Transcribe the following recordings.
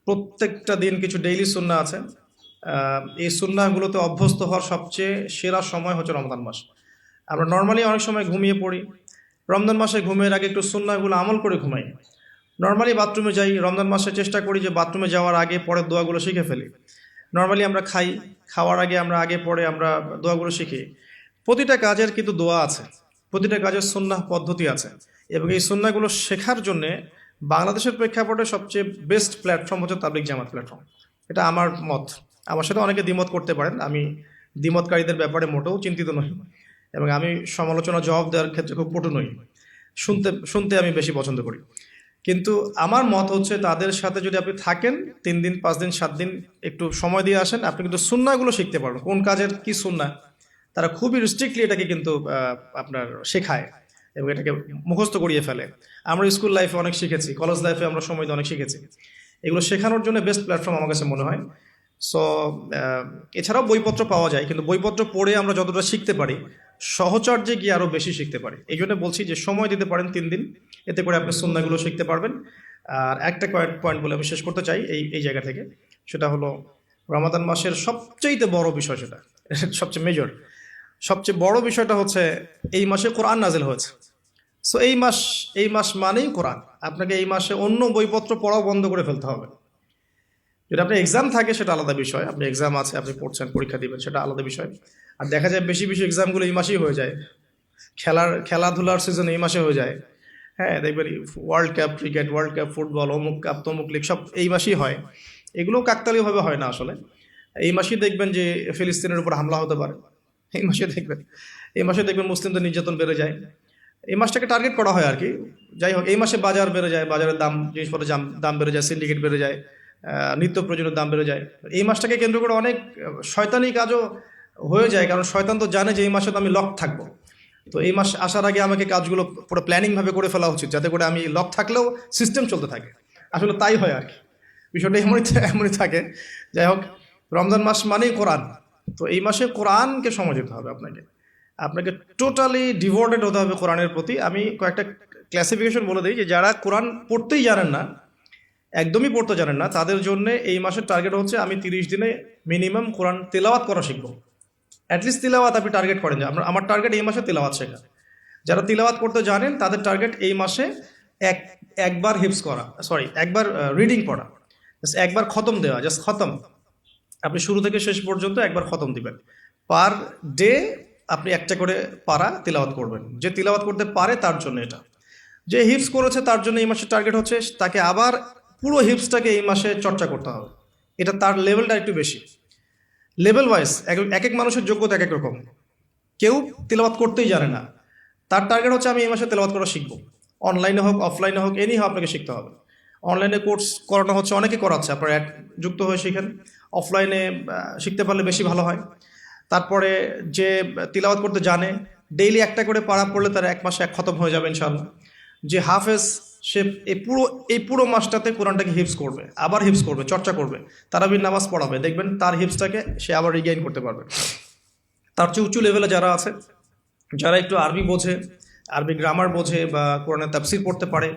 প্রত্যেকটা দিন কিছু ডেইলি সুন্নাহ আছে। এই সুন্নাহগুলোতে অভ্যস্ত হওয়ার সবচেয়ে সেরা সময় হচ্ছে রমজান মাস। আমরা নর্মালি অনেক সময় ঘুমিয়ে পড়ি। রমজান মাসে ঘুমের আগে একটু সুন্নাহগুলো আমল করে ঘুমাই। নর্মালি বাথরুমে যাই, রমজান মাসে চেষ্টা করি যে বাথরুমে যাওয়ার আগে পরের দোয়াগুলো শিখে ফেলি। নর্মালি আমরা খাই, খাওয়ার আগে আমরা আগে পরে আমরা দোয়াগুলো শিখি। প্রতিটা কাজের কিন্তু দোয়া আছে, প্রতিটা কাজের সুন্নাহ পদ্ধতি আছে, এবং এই সুন্নাহগুলো শেখার জন্যে বাংলাদেশের প্রেক্ষাপটে সবচেয়ে বেস্ট প্ল্যাটফর্ম হচ্ছে তাবলিগ জামাত প্ল্যাটফর্ম। এটা আমার মত। আমার সাথে অনেকে দ্বিমত করতে পারেন, আমি দ্বিমতকারীদের ব্যাপারে মোটেও চিন্তিত নই, এবং আমি সমালোচনা জবাব দেওয়ার ক্ষেত্রে খুব পটু নই। শুনতে শুনতে আমি বেশি পছন্দ করি। কিন্তু আমার মত হচ্ছে তাদের সাথে যদি আপনি থাকেন 3 দিন 5 দিন 7 দিন একটু সময় দিয়ে আসেন, আপনি কিন্তু সুন্নাহগুলো শিখতে পারবেন, কোন কাজের কি সুন্নাহ। তারা খুবই রিস্ট্রিক্টলি এটাকে কিন্তু আপনার শেখায় এবং এটাকে মুখস্থ করিয়ে ফেলে। আমরা স্কুল লাইফে অনেক শিখেছি, কলেজ লাইফে আমরা সময় দিয়ে অনেক শিখেছি। এগুলো শেখানোর জন্য বেস্ট প্ল্যাটফর্ম আমার কাছে মনে হয়। সো এছাড়াও বইপত্র পাওয়া যায়, কিন্তু বইপত্র পড়ে আমরা যতটা শিখতে পারি সহচর্যে গিয়ে আরও বেশি শিখতে পারি। এই জন্য বলছি যে সময় দিতে পারেন 3 দিন, এতে করে আপনি সুন্নাহগুলো শিখতে পারবেন। আর একটা পয়েন্ট বলে আমি শেষ করতে চাই এই জায়গা থেকে, সেটা হলো রমাদান মাসের সবচেয়ে বড় বিষয়, সেটা সবচেয়ে মেজর, সবচেয়ে বড় বিষয়টা হচ্ছে এই মাসে কোরআন নাজিল হয়েছে। সো এই মাস মানেই কোরআন। আপনাকে এই মাসে অন্য বইপত্র পড়াও বন্ধ করে ফেলতে হবে। যদি আপনার এক্সাম থাকে সেটা আলাদা বিষয়, আপনি এক্সাম আছে, আপনি পড়ছেন, পরীক্ষা দিবেন, সেটা আলাদা বিষয়। আর দেখা যায় বেশি বেশি এক্সামগুলো এই মাসেই হয়ে যায়, খেলাধুলার সিজন এই মাসে হয়ে যায়। হ্যাঁ, দেখবেন world cup cricket, world cup football, অমুক কাপ তমুক লিগ সব এই মাসেই হয়। এগুলো কাকতালীয়ভাবে হয় না আসলে। এই মাসেই দেখবেন যে ফিলিস্তিনের উপর হামলা হতে পারে, এই মাসে দেখবেন মুসলিমদের নির্যাতন বেড়ে যায়। এই মাসটাকে টার্গেট করা হয় আর কি। যাই হোক, এই মাসে বাজার বেড়ে যায়, বাজারের দাম, জিনিসপত্রের দাম বেড়ে যায়, সিন্ডিকেট বেড়ে যায়, নিত্য প্রয়োজনীয় দাম বেড়ে যায়। এই মাসটাকে কেন্দ্র করে অনেক শয়তানি কাজও হয়ে যায়, কারণ শয়তান তো জানে যে এই মাসে তো আমি লক থাকবো। তো এই মাস আসার আগে আমাকে কাজগুলো পুরো প্ল্যানিংভাবে করে ফেলা উচিত, যাতে করে আমি লক থাকলেও সিস্টেম চলতে থাকে। আসলে তাই হয় আর কি, বিষয়টা এমনই থাকে। যাই হোক, রমজান মাস মানেই কোরআন। তো এই মাসে কোরআনকে সময় দিতে হবে আপনাকে, আপনাকে টোটালি ডিভোটেড হতে হবে কোরআনের প্রতি। আমি কয়েকটা ক্লাসিফিকেশন বলে দিই, যে যারা কোরআন পড়তেই জানেন না, একদমই পড়তে জানেন না, তাদের জন্য এই মাসের টার্গেট হচ্ছে আমি 30 দিনে মিনিমাম কোরআন তেলাওয়াত করা শিখবো। অ্যাটলিস্ট তিলাওয়াত আপনি টার্গেট করেন যে আমার টার্গেট এই মাসে তিলাওয়াত শেখা। যারা তিলাওয়াত করতে জানেন তাদের টার্গেট এই মাসে একবার হিপস করা, একবার রিডিং পড়া, একবার খতম দেওয়া, জাস্ট খতম। আপনি শুরু থেকে শেষ পর্যন্ত একবার খতম দিবেন। পার ডে আপনি একটা করে পারা তিলাওয়াত করবেন। যে তিলাওয়াত করতে পারে তার জন্য এটা। যে হিপস করেছে তার জন্য এই মাসের টার্গেট হচ্ছে তাকে আবার পুরো হিপসটাকে এই মাসে চর্চা করতে হবে। এটা তার লেভেলটা একটু বেশি। লেভেল ওয়াইজ এক এক মানুষের যোগ্যতা এক এক রকম। কেউ তেলাওয়াত করতেই জানে না, তার টার্গেট হচ্ছে আমি এই মাসে তেলাওয়াত করা শিখবো। অনলাইনে হোক অফলাইনে হোক, এনি হোক, আপনাকে শিখতে হবে। অনলাইনে কোর্স করানো হচ্ছে, অনেকে করাচ্ছে, আপনারা যুক্ত হয়ে শিখেন। অফলাইনে শিখতে পারলে বেশি ভালো হয়। তারপরে যে তিলাওয়াত করতে জানে, ডেইলি একটা করে পারা পড়লে তার 1 মাসে 1 খতম হয়ে যাবে ইনশাআল্লাহ। যে হাফেজ, সে এই পুরো মাসটাতে কোরআনটাকে হিপস করবে, আবার হিপস করবে, চর্চা করবে, তারাবির নামাজ পড়াবে, দেখবেন তার হিপসটাকে সে আবার রিগেইন করতে পারবে। তার চেয়ে উঁচু লেভেলে যারা আছে, যারা একটু আরবি বোঝে, আরবি গ্রামার বোঝে, বা কোরআনের তাফসির পড়তে পারে,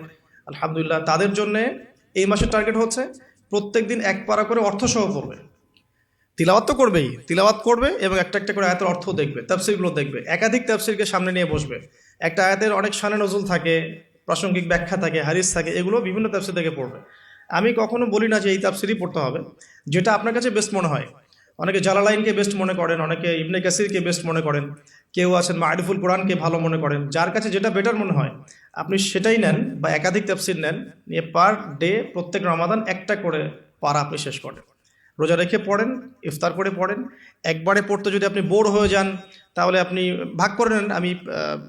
আলহামদুলিল্লাহ, তাদের জন্য এই মাসের টার্গেট হচ্ছে প্রত্যেক দিন 1 পারা করে অর্থসহ পড়বে। তিলাওয়াত তো করবেই, তিলাওয়াত করবে এবং একটা একটা করে আয়াতের অর্থ দেখবে, তাফসিরগুলো দেখবে, একাধিক তাফসিরকে সামনে নিয়ে বসবে। একটা আয়াতের অনেক শানে নজুল থাকে, প্রাসঙ্গিক ব্যাখ্যা থাকে, হাদিস থাকে, এগুলো বিভিন্ন তাফসির থেকে পড়বে। আমি কখনো বলি না যে এই তাফসিরই পড়তে হবে, যেটা আপনার কাছে বেস্ট মনে হয়। অনেকে জালালাইনকে বেস্ট মনে করেন, অনেকে ইবনে কাসিরকে বেস্ট মনে করেন, কেউ আছেন মারিফুল কোরআনকে ভালো মনে করেন। যার কাছে যেটা বেটার মনে হয় আপনি সেটাই নেন, বা একাধিক তাফসির নেন, নিয়ে পার ডে প্রত্যেক রমাদান একটা করে পারা আপনি শেষ করেন। রোজা রেখে পড়েন, ইফতার করে পড়েন। একবারে পড়তে যদি আপনি বোর হয়ে যান, তাহলে আপনি ভাগ করে নেন, আমি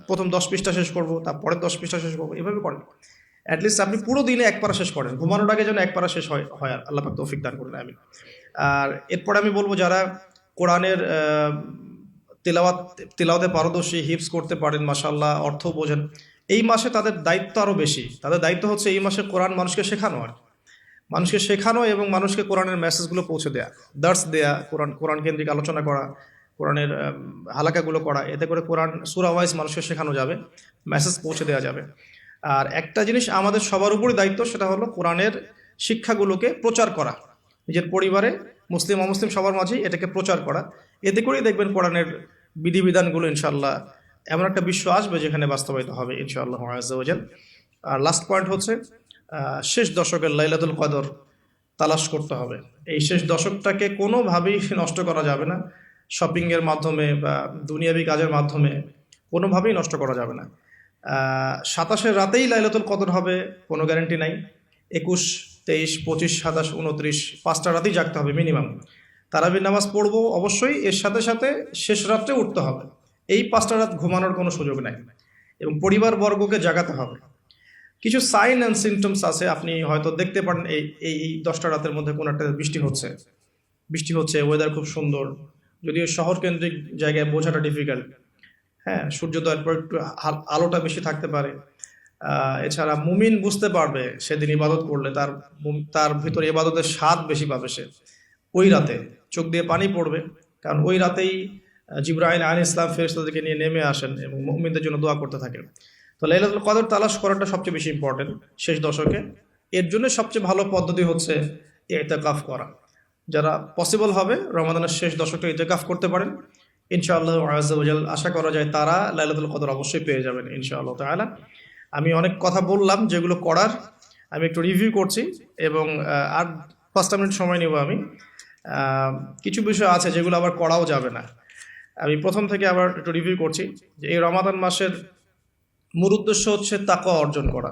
প্রথম 10 পৃষ্ঠা শেষ করবো, তারপরে 10 পৃষ্ঠা শেষ করবো, এভাবে করেন। অ্যাটলিস্ট আপনি পুরো দিনে 1 পারা শেষ করেন, ঘুমানোর আগে যেন 1 পারা শেষ হয় হয়, আল্লাহ পাক তৌফিক দান করেন, আমি। আর এরপরে আমি বলবো, যারা কোরআনের তেলাওয়াতে পারদর্শী, হিপস করতে পারেন, মাশাআল্লাহ, অর্থ বোঝেন, এই মাসে তাদের দায়িত্ব আরও বেশি। তাদের দায়িত্ব হচ্ছে এই মাসে কোরআন মানুষকে শেখানো, আর মানুষকে শেখানো এবং মানুষকে কোরআনের মেসেজগুলো পৌঁছে দেয়া, দার্স দেয়া, কোরআন কেন্দ্রিক আলোচনা করা, কোরআনের হালাকাগুলো করা। এতে করে কোরআন সূরা ওয়াইজ মানুষকে শেখানো যাবে, মেসেজ পৌঁছে দেওয়া যাবে। আর একটা জিনিস আমাদের সবার উপরই দায়িত্ব, সেটা হলো কোরআনের শিক্ষাগুলোকে প্রচার করা, নিজের পরিবারে মুসলিম অমুসলিম সবার মাঝেই এটাকে প্রচার করা। এতে করেই দেখবেন কোরআনের বিধিবিধানগুলো ইনশাআল্লাহ এমন একটা বিশ্ব আসবে যেখানে বাস্তবায়িত হবে ইনশাআল্লাহ আযজা ওয়া জাল। আর লাস্ট পয়েন্ট হচ্ছে শেষ দশকের লাইলাতুল কদর তালাশ করতে হবে। এই শেষ দশকটাকে কোনোভাবেই নষ্ট করা যাবে না, শপিংয়ের মাধ্যমে বা দুনিয়াবি কাজের মাধ্যমে কোনোভাবেই নষ্ট করা যাবে না। 27-এর রাতেই লাইলাতুল কদর হবে কোনো গ্যারান্টি নাই। 21, 23, 25, 27, 29 5টা রাতেই জাগতে হবে মিনিমাম। তারাবির নামাজ পড়বো অবশ্যই, এর সাথে সাথে শেষ রাত্রে উঠতে হবে। এই 5টা রাত ঘুমানোর কোনো সুযোগ নাই এবং পরিবার বর্গকে জাগাতে হবে। কিছু সাইন অ্যান্ড সিমটমস আছে, আপনি হয়তো দেখতে পারেন এই 10টা রাতের মধ্যে কোনো একটা বৃষ্টি হচ্ছে, ওয়েদার খুব সুন্দর, যদিও শহর কেন্দ্রিক জায়গায় বোঝাটা ডিফিকাল্ট। হ্যাঁ, সূর্যোদয়ের পর একটু আলোটা বেশি থাকতে পারে। এছাড়া মুমিন বুঝতে পারবে সেদিন ইবাদত করলে তার ভিতরে ইবাদতের স্বাদ বেশি পাবে সে। ওই রাতে চোখ দিয়ে পানি পড়বে, কারণ ওই রাতেই জিবরাইল আলাইহিস সালাম ফেরেশতাদেরকে নিয়ে নেমে আসেন এবং মুমিনদের জন্য দোয়া করতে থাকেন। তো লাইলাতুল কদর তালাশ করাটা সবচেয়ে বেশি ইম্পর্টেন্ট শেষ দশকে। এর জন্য সবচেয়ে ভালো পদ্ধতি হচ্ছে ইতিকাফ করা। যারা পসিবল হবে রমাদানের শেষ দশকে ইতিকাফ করতে পারেন, ইনশাআল্লাহ আযজা ওয়া জাল আশা করা যায় তারা লাইলাতুল কদর অবশ্যই পেয়ে যাবেন ইনশাআল্লাহ তাআলা। আমি অনেক কথা বললাম যেগুলো করার, আমি একটু রিভিউ করছি এবং আর 5টা মিনিট সময় নেব আমি। কিছু বিষয় আছে যেগুলো আবার করাও যাবে না। আমি প্রথম থেকে আবার একটু রিভিউ করছি যে এই রমাদান মাসের মূল উদ্দেশ্য হচ্ছে তাকওয়া অর্জন করা।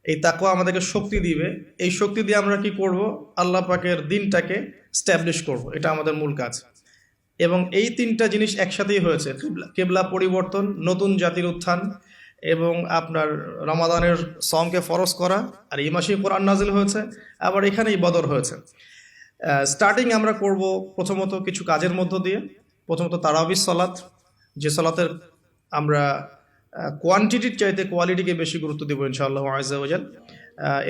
এই তাকওয়া আমাদেরকে শক্তি দিবে, এই শক্তি দিয়ে আমরা কি করব, আল্লাহ পাকের দিনটাকে স্ট্যাবলিশ করব, এটা আমাদের মূল কাজ। এবং এই 3টা জিনিস একসাথেই হয়েছে, কিবলা পরিবর্তন, নতুন জাতির উত্থান এবং আপনার রমাদানের সওমকে ফরজ করা, আর এই মাসেই কোরআন নাজিল হয়েছে, আবার এখানেই বদর হয়েছে। স্টার্টিং আমরা করব প্রথমত কিছু কাজের মধ্য দিয়ে। প্রথমত তারাবির সালাত, যে সালাতের আমরা কোয়ান্টিটির চাইতে কোয়ালিটিকে বেশি গুরুত্ব দেবো ইনশাআল্লাহ আযজা ওয়া জাল।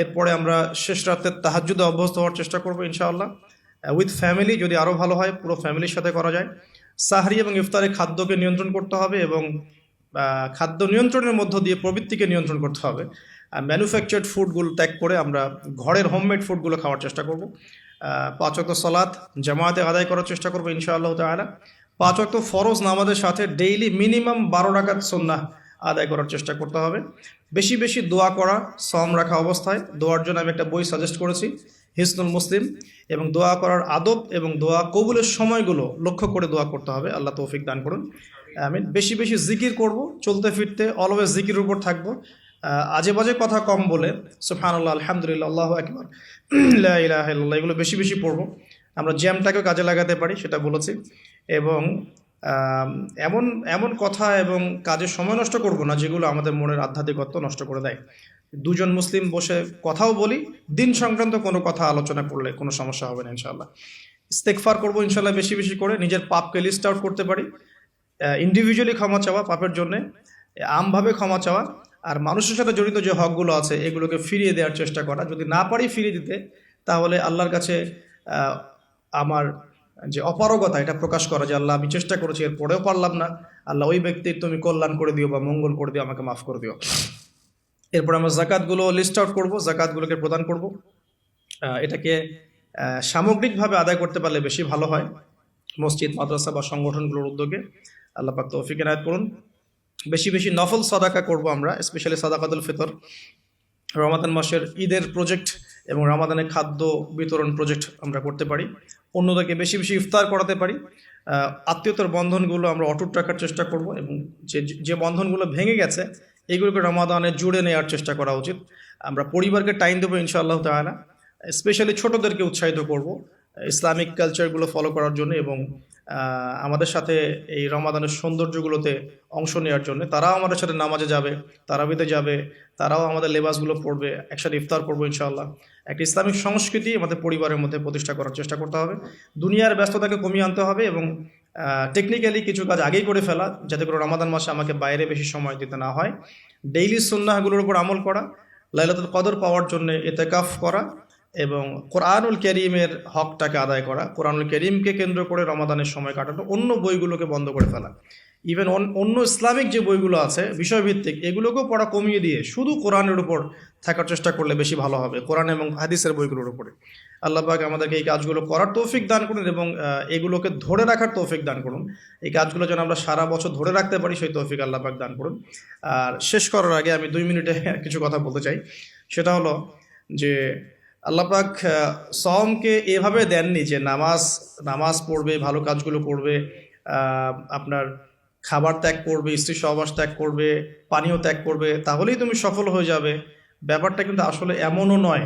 এরপরে আমরা শেষ রাতের তাহাজ্জুদে অভ্যস্ত হওয়ার চেষ্টা করবো ইনশাআল্লাহ, উইথ ফ্যামিলি যদি আরও ভালো হয় পুরো ফ্যামিলির সাথে করা যায়। সাহরি এবং ইফতারে খাদ্যকে নিয়ন্ত্রণ করতে হবে এবং খাদ্য নিয়ন্ত্রণের মধ্য দিয়ে প্রবৃত্তিকে নিয়ন্ত্রণ করতে হবে। ম্যানুফ্যাকচার্ড ফুডগুলো ত্যাগ করে আমরা ঘরের হোমমেড ফুডগুলো খাওয়ার চেষ্টা করব। 5 ওয়াক্ত সালাত জামাতে আদায় করার চেষ্টা করবো ইনশাআল্লাহ তাআলা। 5 ওয়াক্ত ফরজ নামাজের সাথে ডেইলি মিনিমাম 12 রাকাত সুন্নাহ আদায় করার চেষ্টা করতে হবে। বেশি বেশি দোয়া করা সওম রাখা অবস্থায়। দোয়ার জন্য আমি একটা বই সাজেস্ট করেছি, হিসনুল মুসলিম, এবং দোয়া করার আদব এবং দোয়া কবুলের সময়গুলো লক্ষ্য করে দোয়া করতে হবে। আল্লাহ তৌফিক দান করুন। আমি বেশি বেশি জিকির করব, চলতে ফিরতে অলওয়েজ জিকির উপর থাকবো, আজে বাজে কথা কম বলে সুবহানাল্লাহ, আলহামদুলিল্লাহ, আল্লাহু আকবার, লা ইলাহা ইল্লাল্লাহ এগুলো বেশি বেশি পড়বো। আমরা জ্যামটাকেও কাজে লাগাতে পারি সেটা বলেছি। এবং এমন এমন কথা এবং কাজে সময় নষ্ট করব না যেগুলো আমাদের মনের আধ্যাত্মিকত্ব নষ্ট করে দেয়। দুজন মুসলিম বসে কথাও বলি, দিন সংক্রান্ত কোনো কথা আলোচনা করলে কোনো সমস্যা হবে না ইনশাআল্লাহ। ইস্তেগফার করবো ইনশাআল্লাহ বেশি বেশি করে, নিজের পাপকে লিস্ট আউট করতে পারি, ইন্ডিভিজুয়ালি ক্ষমা চাওয়া পাপের জন্যে, আমভাবে ক্ষমা চাওয়া, আর মানুষের সাথে জড়িত যে হকগুলো আছে এগুলোকে ফিরিয়ে দেওয়ার চেষ্টা করা। যদি না পারি ফিরিয়ে দিতে, তাহলে আল্লাহর কাছে আমার যে অপারগতা এটা প্রকাশ করা, যে আল্লাহ আমি চেষ্টা করেছি এরপরেও পারলাম না, আল্লাহ ওই ব্যক্তির তুমি কল্যাণ করে দিও বা মঙ্গল করে দিও, আমাকে মাফ করে দিও। এরপর আমরা জাকাতগুলো লিস্ট আউট করবো, জাকাতগুলোকে প্রদান করব। এটাকে সামগ্রিকভাবে আদায় করতে পারলে বেশি ভালো হয়, মসজিদ মাদ্রাসা বা সংগঠনগুলোর উদ্যোগে। আল্লাহ পাক তৌফিক এনায়েত করুন। বেশি বেশি নফল সাদাকা করব আমরা, স্পেশালি সাদাকাতুল ফিতর। রমাদান মাসের ঈদের প্রজেক্ট এবং রমাদানের খাদ্য বিতরণ প্রজেক্ট আমরা করতে পারি। অন্যদেরকে বেশি বেশি ইফতার করাতে পারি। আত্মীয়তার বন্ধনগুলো আমরা অটুট রাখার চেষ্টা করব এবং যে বন্ধনগুলো ভেঙে গেছে এগুলোকে রমাদানে জুড়ে নেওয়ার চেষ্টা করা উচিত। আমরা পরিবারকে টাইম দেবো ইনশাআল্লাহ তাআলা। স্পেশালি ছোটদেরকে উৎসাহিত করব ইসলামিক কালচারগুলো ফলো করার জন্য এবং আমাদের সাথে এই রমাদানের সৌন্দর্যগুলোতে অংশ নেওয়ার জন্য। তারাও আমাদের সাথে নামাজে যাবে, তারাবিতে যাবে, তারাও আমাদের লেবাসগুলো পরবে, একসাথে ইফতার করবো ইনশাআল্লাহ। একটা ইসলামিক সংস্কৃতি আমাদের পরিবারের মধ্যে প্রতিষ্ঠা করার চেষ্টা করতে হবে। দুনিয়ার ব্যস্ততাকে কমিয়ে আনতে হবে এবং টেকনিক্যালি কিছু কাজ আগেই করে ফেলা, যাতে করে রমাদান মাসে আমাকে বাইরে বেশি সময় দিতে না হয়। ডেইলি সুন্নাহগুলোর উপর আমল করা, লাইলাতুল কদর পাওয়ার জন্য ইতিকাফ করা এবং কোরআনুল করিমের হকটাকে আদায় করা, কোরআনুল করিমকে কেন্দ্র করে রমাদানের সময় কাটানো, অন্য বইগুলোকে বন্ধ করে ফেলা। ইভেন অন্য ইসলামিক যে বইগুলো আছে বিষয়ভিত্তিক, এগুলোকেও পড়া কমিয়ে দিয়ে শুধু কোরআনের উপর থাকার চেষ্টা করলে বেশি ভালো হবে, কোরআন এবং হাদিসের বইগুলোর উপরে। আল্লাহ পাক আমাদেরকে এই কাজগুলো করার তৌফিক দান করুন এবং এগুলোকে ধরে রাখার তৌফিক দান করুন। এই কাজগুলো যেন আমরা সারা বছর ধরে রাখতে পারি, সেই তৌফিক আল্লাহ পাক দান করুন। আর শেষ করার আগে আমি 2 মিনিটে কিছু কথা বলতে চাই। সেটা হলো যে আল্লাহ পাক সওমকে এভাবে দেননি যে নামাজ পড়বে, ভালো কাজগুলো করবে, আপনার খাবার ত্যাগ করবে, স্ত্রী সহবাস ত্যাগ করবে, পানীয় ত্যাগ করবে, তাহলেই তুমি সফল হয়ে যাবে। ব্যাপারটা কিন্তু আসলে এমনও নয়।